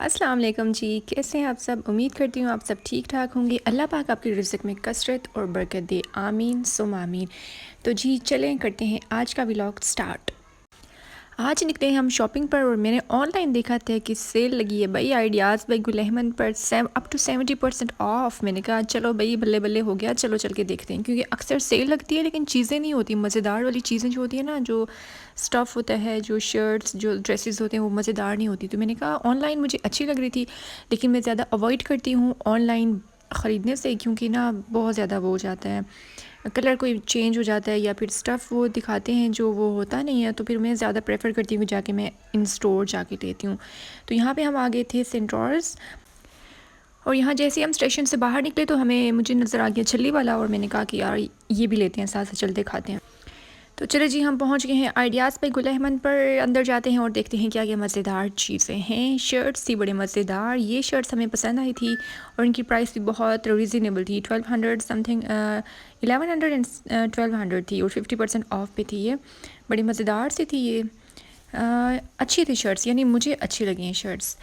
अस्सलाम वालेकुम जी, कैसे हैं आप सब। उम्मीद करती हूँ आप सब ठीक ठाक होंगे। अल्लाह पाक आपकी रिज़्क़ में कसरत और बरकत दे, आमीन सुम आमीन। तो जी चलें करते हैं आज का व्लॉग स्टार्ट। आज निकले हम शॉपिंग पर और मैंने ऑनलाइन देखा था कि सेल लगी है भाई आइडियाज़ बाई गुल अहमद पर अप टू 70% ऑफ। मैंने कहा चलो भाई बल्ले बल्ले हो गया, चलो चल के देखते हैं, क्योंकि अक्सर सेल लगती है लेकिन चीज़ें नहीं होती मज़ेदार वाली चीज़ें जो होती है ना, जो स्टफ़ होता है, जो शर्ट्स जो ड्रेसेस होते हैं वो मज़ेदार नहीं होती। तो मैंने कहा ऑनलाइन मुझे अच्छी लग रही थी, लेकिन मैं ज़्यादा अवॉइड करती हूँ ऑनलाइन ख़रीदने से, क्योंकि ना बहुत ज़्यादा वो हो जाता है, कलर कोई चेंज हो जाता है या फिर स्टफ़ वो दिखाते हैं जो वो होता नहीं है। तो फिर मैं ज़्यादा प्रेफर करती हूँ जाके मैं इन स्टोर जाके लेती हूँ। तो यहाँ पे हम आ गए थे सेंटोर्स, और यहाँ जैसे हम स्टेशन से बाहर निकले तो मुझे नज़र आ गया छल्ली वाला, और मैंने कहा कि यार ये भी लेते हैं, साथ साथ चलते खाते हैं। तो चलो जी हम पहुंच गए हैं आइडियाज़ पे गुल अहमद पर। अंदर जाते हैं और देखते हैं क्या क्या मज़ेदार चीज़ें हैं। शर्ट्स थी बड़े मज़ेदार, ये शर्ट्स हमें पसंद आई थी और इनकी प्राइस भी बहुत रीज़नेबल थी। 1200 समथिंग 1100 एंड 1200 थी और 50% ऑफ पे थी। ये बड़ी मज़ेदार सी थी। ये अच्छी थी शर्ट्स, यानी मुझे अच्छी लगी हैं शर्ट्स।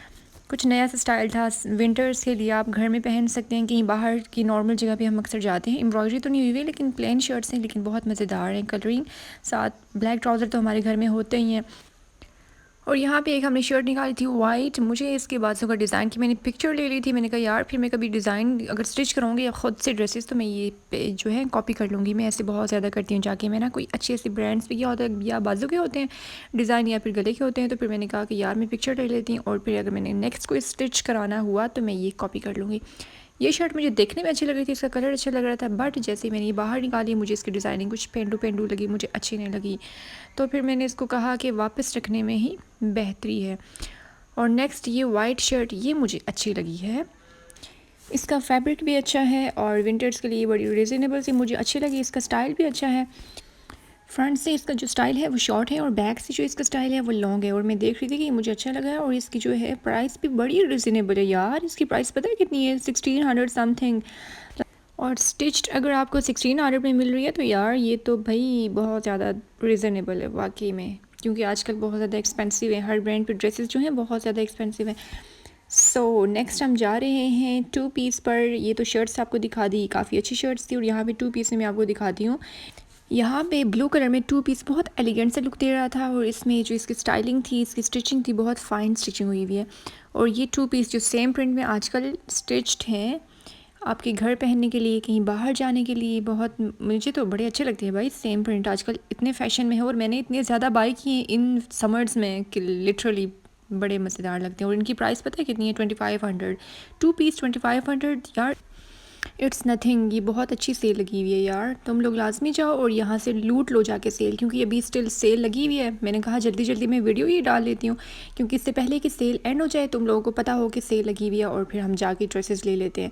कुछ नया सा स्टाइल था विंटर्स के लिए, आप घर में पहन सकते हैं, कहीं बाहर की नॉर्मल जगह पे हम अक्सर जाते हैं। एम्ब्रॉयडरी तो नहीं हुई हुई लेकिन प्लेन शर्ट्स हैं, लेकिन बहुत मज़ेदार हैं कलरिंग। साथ ब्लैक ट्राउज़र तो हमारे घर में होते ही हैं। और यहाँ पे एक हमने शर्ट निकाली थी वाइट, मुझे इसके बाजू का डिज़ाइन की मैंने पिक्चर ले ली थी। मैंने कहा यार फिर मैं कभी डिज़ाइन अगर स्टिच कराऊंगी या ख़ुद से ड्रेसेस तो मैं ये पे जो है कॉपी कर लूँगी। मैं ऐसे बहुत ज़्यादा करती हूँ जाके, मैं ना कोई अच्छे ऐसे ब्रांड्स पे क्या होता है या बाजू के होते हैं डिज़ाइन या फिर गले के होते हैं, तो फिर मैंने कहा कि यार मैं पिक्चर ले लेती हूँ और फिर अगर मैंने नेक्स्ट कोई स्टिच कराना हुआ तो मैं ये कॉपी कर लूँगी। ये शर्ट मुझे देखने में अच्छी लग रही थी, इसका कलर अच्छा लग रहा था, बट जैसे ही मैंने ये बाहर निकाली मुझे इसकी डिज़ाइनिंग कुछ पेंडू पेंडू लगी, मुझे अच्छी नहीं लगी। तो फिर मैंने इसको कहा कि वापस रखने में ही बेहतरी है। और नेक्स्ट ये वाइट शर्ट, ये मुझे अच्छी लगी है, इसका फैब्रिक भी अच्छा है और विंटर्स के लिए बड़ी रिजनेबल सी मुझे अच्छी लगी। इसका स्टाइल भी अच्छा है, फ्रंट से इसका जो स्टाइल है वो शॉर्ट है और बैक से जो इसका स्टाइल है वो लॉन्ग है। और मैं देख रही थी कि ये मुझे अच्छा लगा है और इसकी जो है प्राइस भी बड़ी रिजनेबल है यार। इसकी प्राइस पता है कितनी है? 1600 समथिंग। और स्टिच्ड अगर आपको 1600 में मिल रही है तो यार ये तो भाई बहुत ज़्यादा रिजनेबल है वाकई में, क्योंकि आजकल बहुत ज़्यादा एक्सपेंसिव है, हर ब्रांड पे ड्रेसेस जो हैं बहुत ज़्यादा एक्सपेंसिव है। सो नेक्स्ट हम जा रहे हैं 2 पीस पर। ये तो शर्ट्स आपको दिखा दी, काफ़ी अच्छी शर्ट्स थी, और यहाँ पे 2 पीस में मैं आपको दिखाती हूँ। यहाँ पे ब्लू कलर में 2 पीस बहुत एलिगेंट सा लुक दे रहा था, और इसमें जो इसकी स्टाइलिंग थी, इसकी स्टिचिंग थी, बहुत फ़ाइन स्टिचिंग हुई हुई है। और ये 2 पीस जो सेम प्रिंट में आजकल स्टिच्ड हैं, आपके घर पहनने के लिए, कहीं बाहर जाने के लिए, बहुत मुझे तो बड़े अच्छे लगते हैं भाई। सेम प्रिंट आजकल इतने फैशन में है और मैंने इतने ज़्यादा बाई किए हैं इन समर्स में कि लिटरली बड़े मज़ेदार लगते हैं। और इनकी प्राइस पता है कितनी है? 2500। 2 पीस 2500 यार, इट्स नथिंग। ये बहुत अच्छी सेल लगी हुई है यार, तुम लोग लाजमी जाओ और यहाँ से लूट लो जाके सेल, क्योंकि अभी स्टिल सेल लगी हुई है। मैंने कहा जल्दी जल्दी मैं वीडियो ही डाल लेती हूँ, क्योंकि इससे पहले कि सेल एंड हो जाए तुम लोगों को पता हो कि सेल लगी हुई है, और फिर हम जाके ड्रेसेस ले लेते हैं।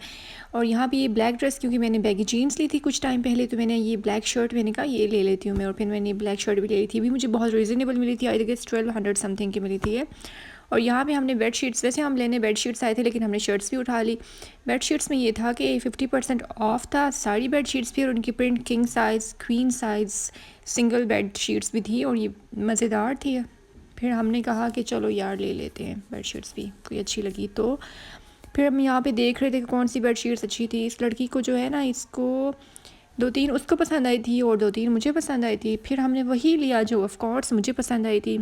और यहाँ पे ये ब्लैक ड्रेस, क्योंकि मैंने बैगी जीन्स ली थी कुछ टाइम पहले, तो मैंने ये ब्लैक शर्ट मैंने कहा ये ले लेती हूँ मैं, और फिर मैंने ब्लैक शर्ट भी ले ली थी, भी मुझे बहुत रीज़नेबल मिली थी, आई गेस 1200 समथिंग की मिली थी ये। और यहाँ पे हमने बेड शीट्स, वैसे हम लेने बेड शीट्स आए थे लेकिन हमने शर्ट्स भी उठा ली। बेड शीट्स में ये था कि 50% ऑफ था सारी बेड शीट्स भी, और उनकी print king size, queen size, single bed sheets भी थी, और ये मज़ेदार थी। फिर हमने कहा कि चलो यार ले लेते हैं बेड शीट्स भी, कोई अच्छी लगी तो। फिर हम यहाँ पे देख रहे थे कि कौन सी बेड शीट्स अच्छी थी। इस लड़की को जो है ना, इसको 2-3 उसको पसंद आई थी और 2-3 मुझे पसंद आई थी। फिर हमने वही लिया जो ऑफ़ कोर्स मुझे पसंद आई थी,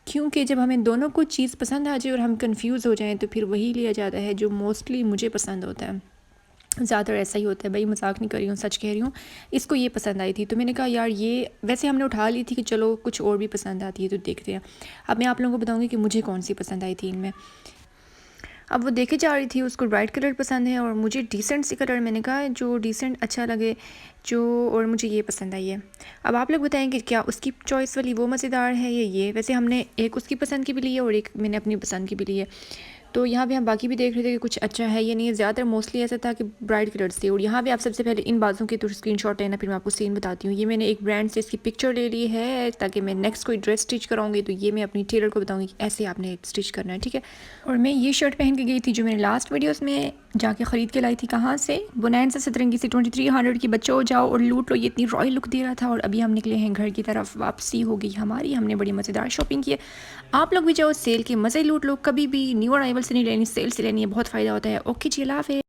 क्योंकि जब हमें दोनों को चीज़ पसंद आ जाए और हम कंफ्यूज हो जाएं तो फिर वही लिया जाता है जो मोस्टली मुझे पसंद होता है। ज़्यादातर ऐसा ही होता है भाई, मजाक नहीं कर रही हूँ, सच कह रही हूँ। इसको ये पसंद आई थी तो मैंने कहा यार ये, वैसे हमने उठा ली थी कि चलो कुछ और भी पसंद आती है तो देखते हैं। अब मैं आप लोगों को बताऊँगी कि मुझे कौन सी पसंद आई थी इनमें। अब वो देखे जा रही थी, उसको ब्राइट कलर पसंद है और मुझे डिसेंट सी कलर, मैंने कहा जो डिसेंट अच्छा लगे जो, और मुझे ये पसंद आई है। अब आप लोग बताएं कि क्या उसकी चॉइस वाली वो मज़ेदार है या ये। वैसे हमने एक उसकी पसंद की भी ली है और एक मैंने अपनी पसंद की भी ली है। तो यहाँ पे हम बाकी भी देख रहे थे कि कुछ अच्छा है या नहीं है। ज़्यादातर मोस्टली ऐसा था कि ब्राइट कलर्स थे। और यहाँ पे आप सबसे पहले इन बाजों के तो स्क्रीनशॉट लेना, फिर मैं आपको सीन बताती हूँ। ये मैंने एक ब्रांड से इसकी पिक्चर ले ली है ताकि मैं नेक्स्ट कोई ड्रेस स्टिच कराऊंगी तो ये मैं अपनी टेलर को बताऊँगी कि ऐसे आपने स्टिच करना है, ठीक है। और मैं ये शर्ट पहन के गई थी जो मैंने लास्ट वीडियोज़ में जाके ख़रीद के लाई थी, कहाँ से? बुनैन से, सतरंगी से। 2300 की, बच्चों हो जाओ और लूट लो, ये इतनी रॉयल लुक दे रहा था। और अभी हम निकले हैं घर की तरफ, वापसी हो गई हमारी, हमने बड़ी मज़ेदार शॉपिंग की है। आप लोग भी जाओ, सेल के मज़े लूट लो। कभी भी न्यू अराइवल से नहीं लेनी, सेल से लेनी है, बहुत फ़ायदा होता है। ओके जी, अल्लाह हाफ़िज़।